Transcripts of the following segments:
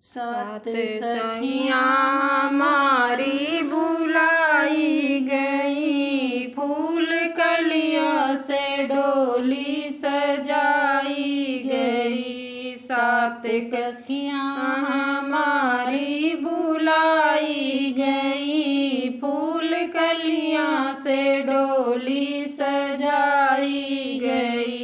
सात सखियाँ हमारी बुलाई गई, फूल कलियों से डोली सजाई गई। सात सखियाँ हमारी बुलाई गई, फूल कलियों से डोली सजाई गई।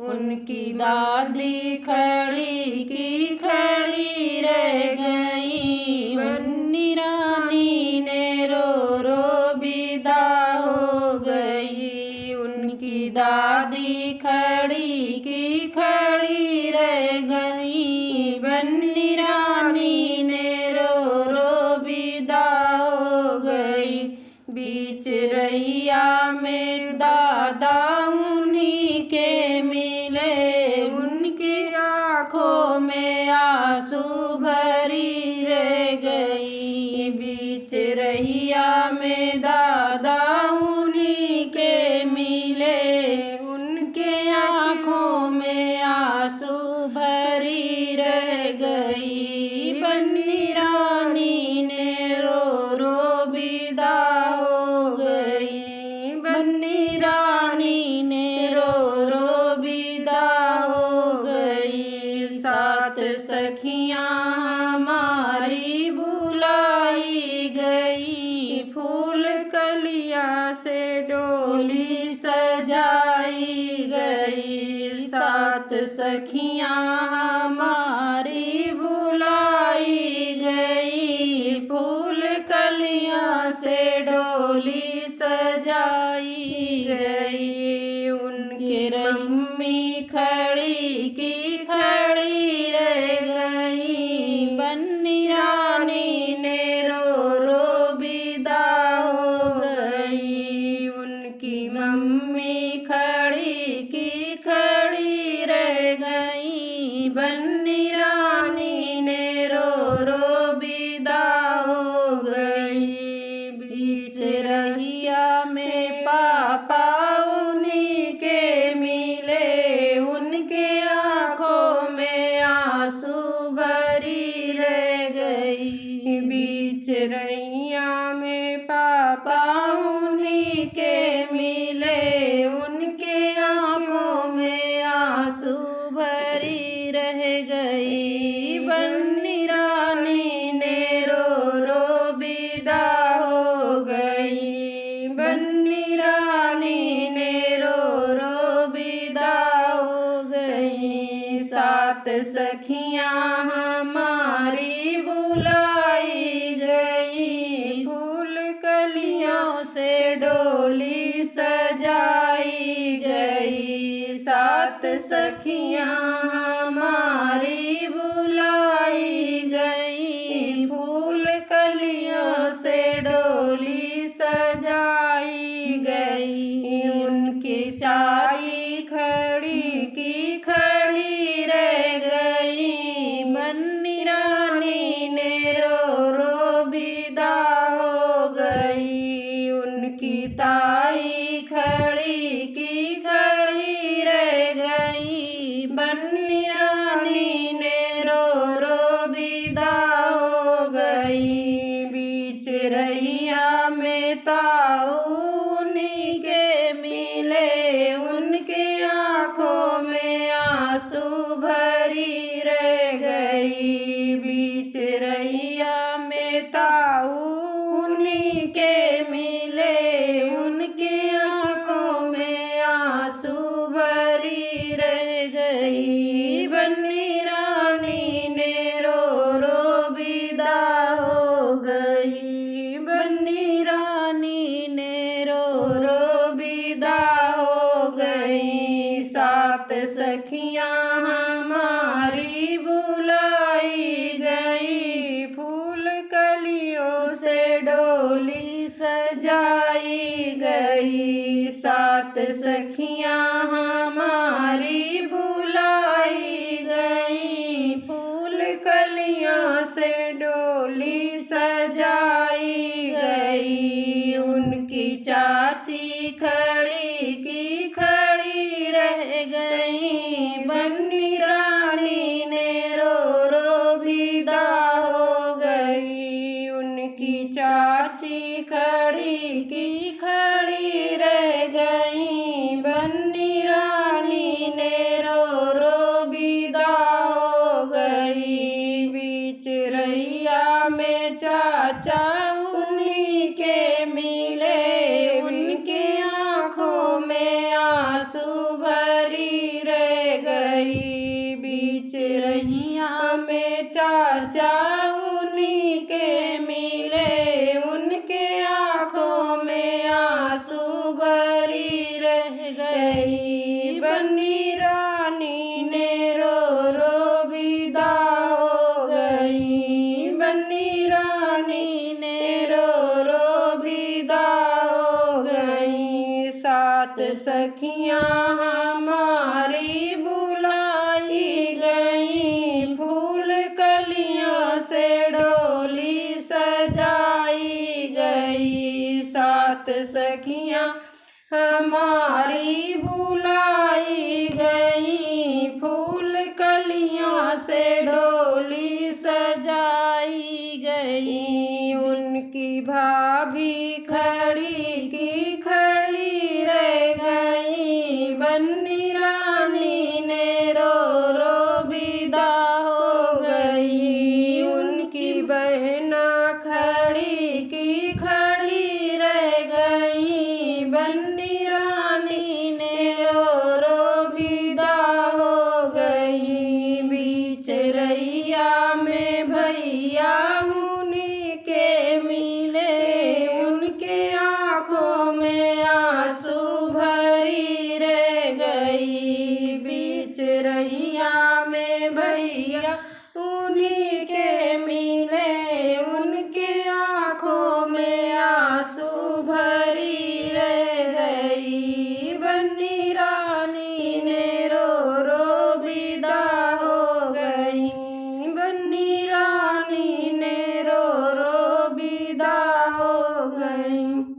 उनकी दादी खड़ी की खड़ी रह गई, बन्नी रानी ने रो रो विदा हो गई। उनकी दादी खड़ी की खड़ी रह गई, बन्नी रानी ने रो रो विदा हो गई। बीच रहिया में दादा उन्हीं के मिले, उनकी आँखों में आंसू भरी रह गई। बीच रहिया में दादा उन्हीं के मिले, उनके आँखों में आंसू भरी रह गई। बन्नी रानी ने रो रो विदा हो गई, बन्नी रानी ने रो रो विदा हो गई। सात सखियाँ हमारी बुलाई गई, फूल कलियाँ से डोली सजाई गई। सात सखियाँ हमारी बुलाई गई, फूल कलियाँ से डोली सजाई गई। उनके मम्मी खड़ी की खड़ी रह गई, बन्नी रानी ने रो रो विदा हो गई। उनकी मम्मी खड़ी की खड़ी रह गई, बन्नी रानी ने रो रो विदा हो गई। बीच रहिया में पापा उन्हीं के मिले, उनके आँखों में आंसू भरी रह गई। बीच रहिया में पापा उन्हीं के मिले, उनके आँखों में आंसू भरी रह गई। बन्नी रानी ने रो रो विदा हो गई, बन्नी रानी ने रो रो विदा हो गई। सात सखियाँ हमारी बुलाई गई, फूल कलियों से डोली सजाई गई। सात सखियाँ हमारी बुलाई गई, फूल कलियों से डोली सजाई गई। उनकी चाची खड़ी की खड़ी रह गई, बन्नी रानी ने रो रो विदा हो गई। उनकी ताई खड़ी की खड़ी रह गई, बन्नी रानी ने रो रो विदा हो गई। बीच रहिया में ताऊ उन्हीं के मिले, उनके आँखों में आंसू भरी रह गई। बीच रहिया में ताऊ उन्हीं के मिले, उनके आँखों में आंसू भरी रह गई। बन्नी रानी ने रो रो विदा हो गई, बन्नी रानी ने रो रो विदा हो गई। सात सखियाँ हमारी बुलाई गई, फूल कलियों से डोली सजाई गई। सात सखियाँ हमारी बुलाई गई, फूल कलियों से डोली सजाई गई। उनकी चाची खड़ी की खड़ी रह गई, बन्नी रानी ने रो रो विदा में चाचा उन्हीं के मिले, उनके आँखों में आंसू भरी रह गई। बन्नी रानी ने रो रो विदा हो गई, बन्नी रानी ने रो रो विदा हो गई। सात सखियाँ हमारी बुलाई गई, फूल कलियों से डोली सजाई गई। सात सखियाँ हमारी बुलाई गई।